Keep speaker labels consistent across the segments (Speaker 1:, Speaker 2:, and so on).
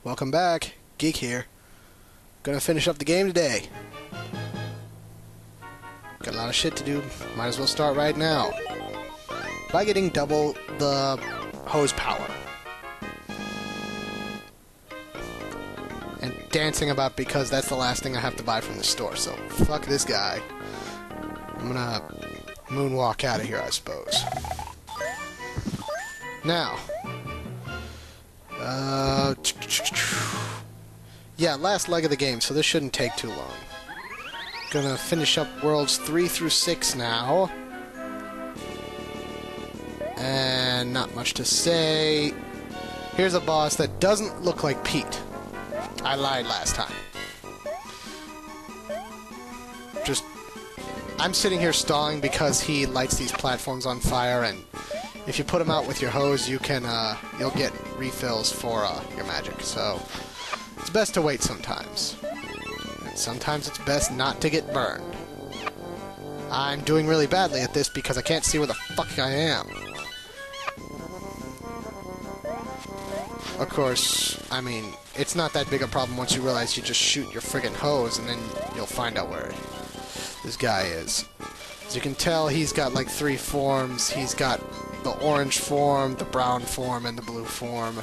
Speaker 1: Welcome back. Geek here. Gonna finish up the game today. Got a lot of shit to do. Might as well start right now. By getting double the hose power. And dancing about because that's the last thing I have to buy from the store. So, fuck this guy. I'm gonna moonwalk out of here, I suppose. Now. Yeah, last leg of the game, so this shouldn't take too long. Gonna finish up worlds 3 through 6 now. And not much to say. Here's a boss that doesn't look like Pete. I lied last time. I'm sitting here stalling because he lights these platforms on fire, and if you put them out with your hose, you can, you'll get refills for, your magic, so it's best to wait sometimes. And sometimes it's best not to get burned. I'm doing really badly at this because I can't see where the fuck I am. Of course, I mean, it's not that big a problem once you realize you just shoot your friggin' hose and then you'll find out where this guy is. As you can tell, he's got like 3 forms. He's got the orange form, the brown form, and the blue form.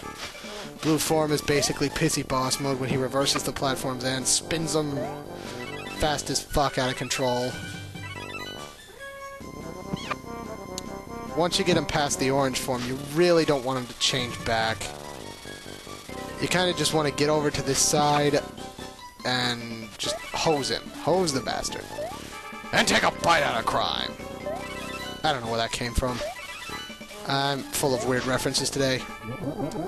Speaker 1: Blue form is basically pissy boss mode when he reverses the platforms and spins them fast as fuck out of control. Once you get him past the orange form, you really don't want him to change back. You kind of just want to get over to this side and just hose him. Hose the bastard. And take a bite out of crime. I don't know where that came from. I'm full of weird references today.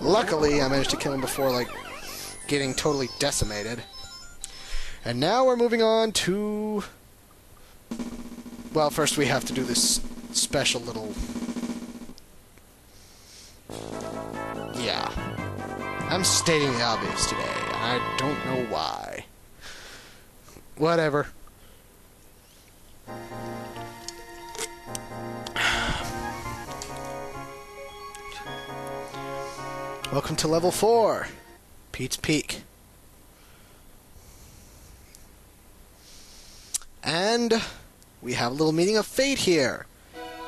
Speaker 1: Luckily, I managed to kill him before, like, getting totally decimated. And now we're moving on to... Well, first we have to do this special little... Yeah. I'm stating the obvious today, and I don't know why. Whatever. Welcome to level 4, Pete's Peak. And we have a little meeting of fate here.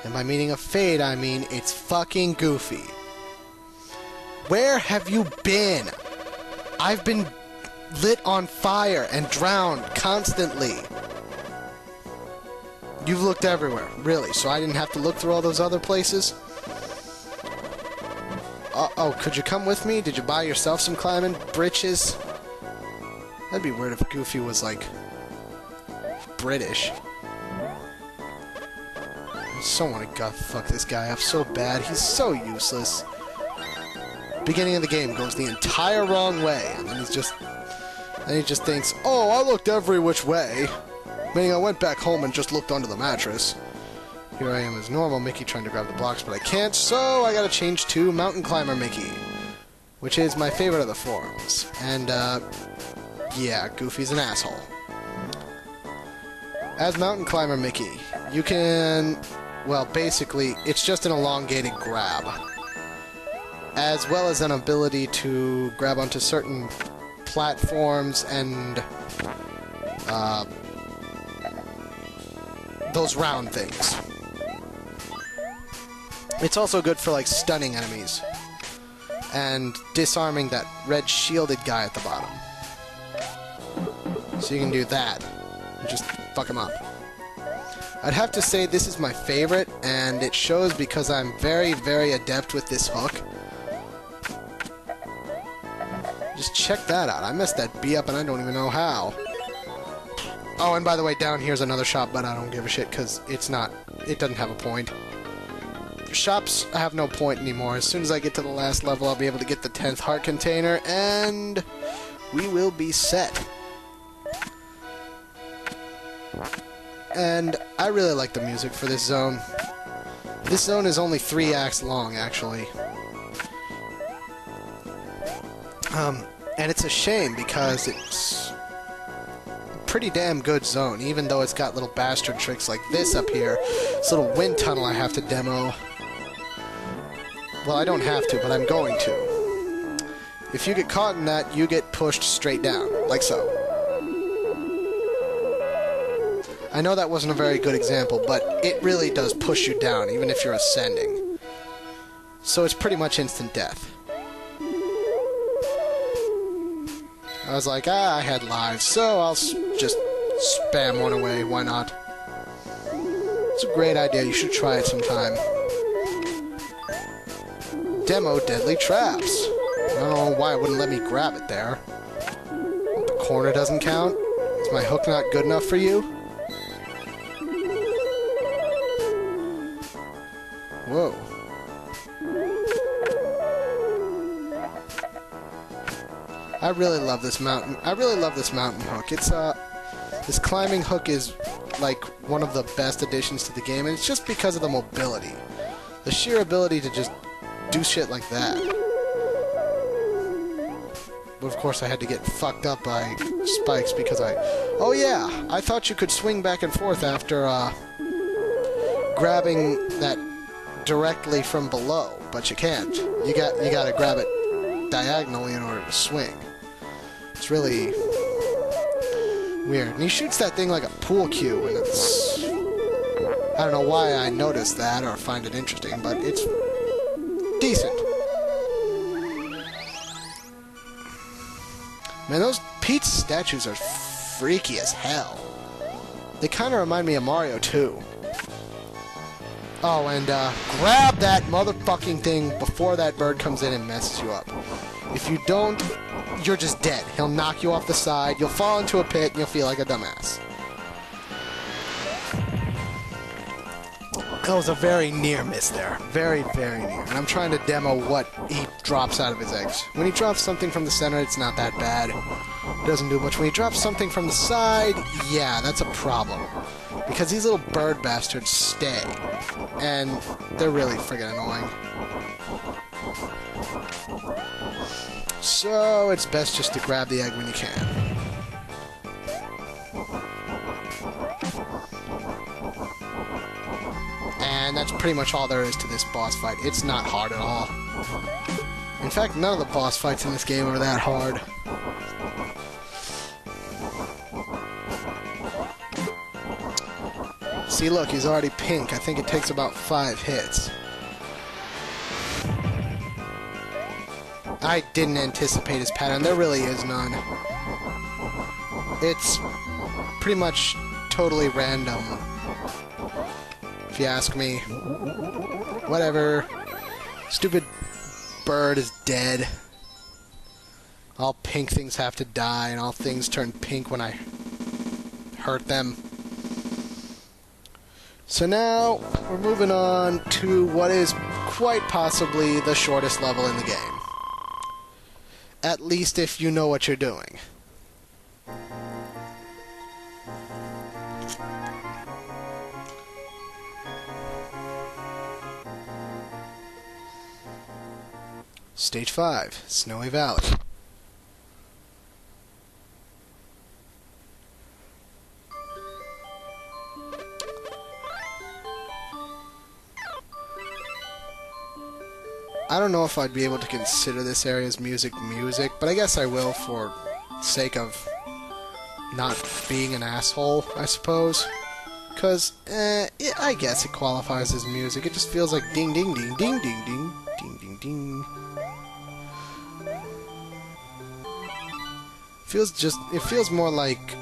Speaker 1: And by meeting of fate, I mean it's fucking Goofy. Where have you been? I've been lit on fire and drowned constantly. You've looked everywhere, really, so I didn't have to look through all those other places? Oh, could you come with me? Did you buy yourself some climbing britches? That'd be weird if Goofy was, like, British. I so want to fuck this guy up so bad. He's so useless. Beginning of the game goes the entire wrong way, and then he just thinks, oh, I looked every which way. Meaning I went back home and just looked under the mattress. Here I am as normal Mickey trying to grab the blocks, but I can't, so I gotta change to Mountain Climber Mickey, which is my favorite of the forms. And, yeah, Goofy's an asshole. As Mountain Climber Mickey, you can, well, basically, it's just an elongated grab, as well as an ability to grab onto certain platforms and, those round things. It's also good for, like, stunning enemies and disarming that red shielded guy at the bottom. So you can do that and just fuck him up. I'd have to say this is my favorite, and it shows because I'm very, very adept with this hook. Just check that out. I messed that bee up and I don't even know how. Oh, and by the way, down here's another shop, but I don't give a shit because it doesn't have a point. Shops have no point anymore. As soon as I get to the last level, I'll be able to get the 10th heart container, and we will be set. And I really like the music for this zone. This zone is only 3 acts long, actually. And it's a shame because it's a pretty damn good zone, even though it's got little bastard tricks like this up here. This little wind tunnel I have to demo. Well, I don't have to, but I'm going to. If you get caught in that, you get pushed straight down, like so. I know that wasn't a very good example, but it really does push you down, even if you're ascending. So it's pretty much instant death. I was like, I had lives, so I'll just spam one away, why not? It's a great idea, you should try it sometime. Demo Deadly Traps. I don't know why it wouldn't let me grab it there. The corner doesn't count? Is my hook not good enough for you? Whoa. I really love this mountain. I really love this mountain hook. It's this climbing hook is like one of the best additions to the game, and it's just because of the mobility. The sheer ability to just do shit like that. But of course I had to get fucked up by spikes because oh yeah, I thought you could swing back and forth after grabbing that directly from below, but you can't. You gotta grab it diagonally in order to swing. It's really weird. And he shoots that thing like a pool cue, and it's... I don't know why I noticed that or find it interesting, but it's decent. Man, those Peach statues are freaky as hell. They kind of remind me of Mario, too. Oh, and grab that motherfucking thing before that bird comes in and messes you up. If you don't, you're just dead. He'll knock you off the side, you'll fall into a pit, and you'll feel like a dumbass. That was a very near miss there. Very, very near. And I'm trying to demo what he drops out of his eggs. When he drops something from the center, it's not that bad. It doesn't do much. When he drops something from the side, yeah, that's a problem. Because these little bird bastards stay. And they're really friggin' annoying. So it's best just to grab the egg when you can. And that's pretty much all there is to this boss fight. It's not hard at all. In fact, none of the boss fights in this game are that hard. See, look, he's already pink. I think it takes about 5 hits. I didn't anticipate his pattern. There really is none. It's pretty much totally random, if you ask me. Whatever. Stupid bird is dead. All pink things have to die, and all things turn pink when I hurt them. So now, we're moving on to what is quite possibly the shortest level in the game. At least if you know what you're doing. Stage 5, Snowy Valley. I don't know if I'd be able to consider this area's music, but I guess I will for sake of not being an asshole, I suppose. Because, I guess it qualifies as music. It just feels like ding ding ding ding ding ding ding ding ding. It feels more like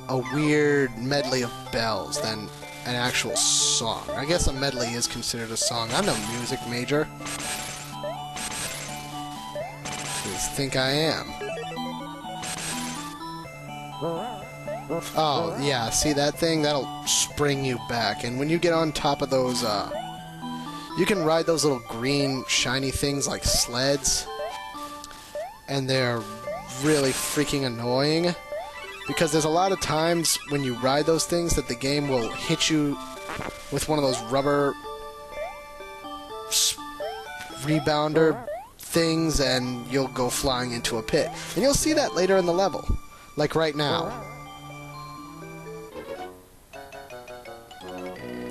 Speaker 1: a weird medley of bells than an actual song. I guess a medley is considered a song. I'm no music major. Think I am. Oh, yeah, see that thing? That'll spring you back. And when you get on top of those, you can ride those little green, shiny things like sleds. And they're really freaking annoying. Because there's a lot of times when you ride those things that the game will hit you with one of those rubber rebounder things, and you'll go flying into a pit. And you'll see that later in the level. Like right now.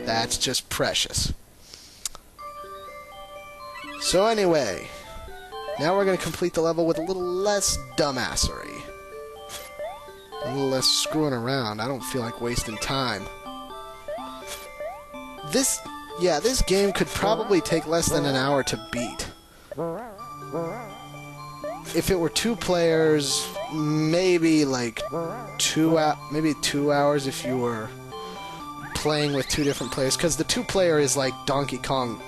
Speaker 1: That's just precious. So anyway, Now we're going to complete the level with a little less dumbassery. A little less screwing around. I don't feel like wasting time. This game could probably take less than an hour to beat. If it were 2 players, maybe like 2 hours if you were playing with 2 different players, because the 2-player is like Donkey Kong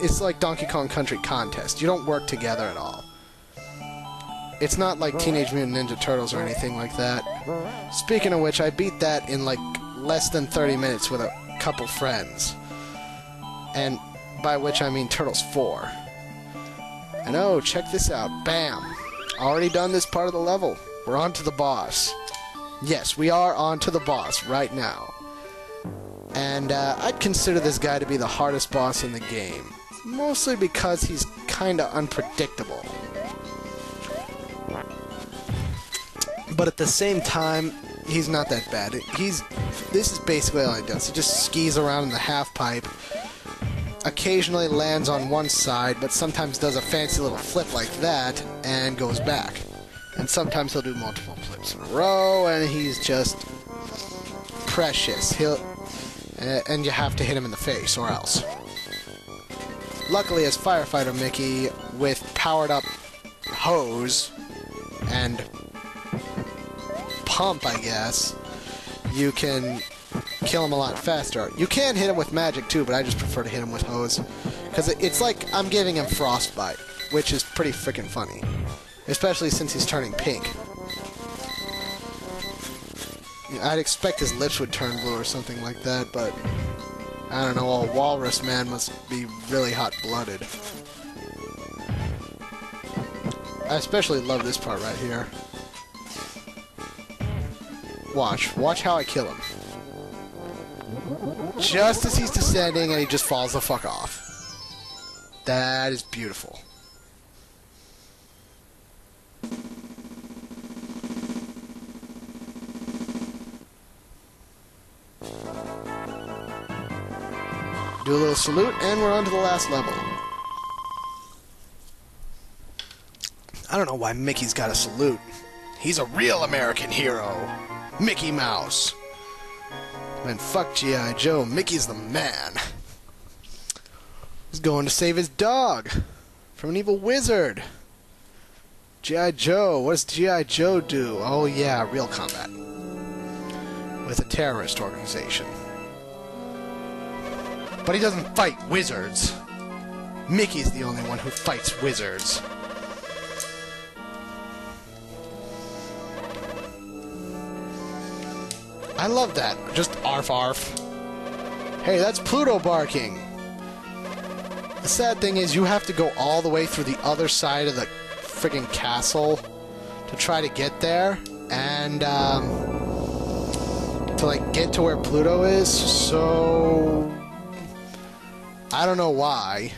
Speaker 1: it's like Donkey Kong Country Contest. You don't work together at all. It's not like Teenage Mutant Ninja Turtles or anything like that. Speaking of which, I beat that in like less than 30 minutes with a couple friends. And by which I mean Turtles 4. And oh, check this out. Bam! Already done this part of the level. We're on to the boss. Yes, we are on to the boss right now. And I'd consider this guy to be the hardest boss in the game. Mostly because he's kinda unpredictable. But at the same time, he's not that bad. This is basically all he does. He just skis around in the half pipe. Occasionally lands on one side, but sometimes does a fancy little flip like that and goes back. And sometimes he'll do multiple flips in a row, and he's just precious. And you have to hit him in the face, or else. Luckily, as Firefighter Mickey, with powered-up hose and pump, I guess, you can kill him a lot faster. You can hit him with magic, too, but I just prefer to hit him with hose. Because it's like I'm giving him frostbite, which is pretty freaking funny. Especially since he's turning pink. I'd expect his lips would turn blue or something like that, but I don't know, a walrus man must be really hot-blooded. I especially love this part right here. Watch how I kill him. Just as he's descending and he just falls the fuck off. That is beautiful. Do a little salute, and we're on to the last level. I don't know why Mickey's got a salute. He's a real American hero. Mickey Mouse. Man, fuck G.I. Joe. Mickey's the man. He's going to save his dog from an evil wizard. G.I. Joe. What does G.I. Joe do? Oh yeah, real combat. With a terrorist organization. But he doesn't fight wizards. Mickey's the only one who fights wizards. I love that. Just arf arf. Hey, that's Pluto barking. The sad thing is you have to go all the way through the other side of the friggin' castle to try to get there. And, to, like, get to where Pluto is. So I don't know why.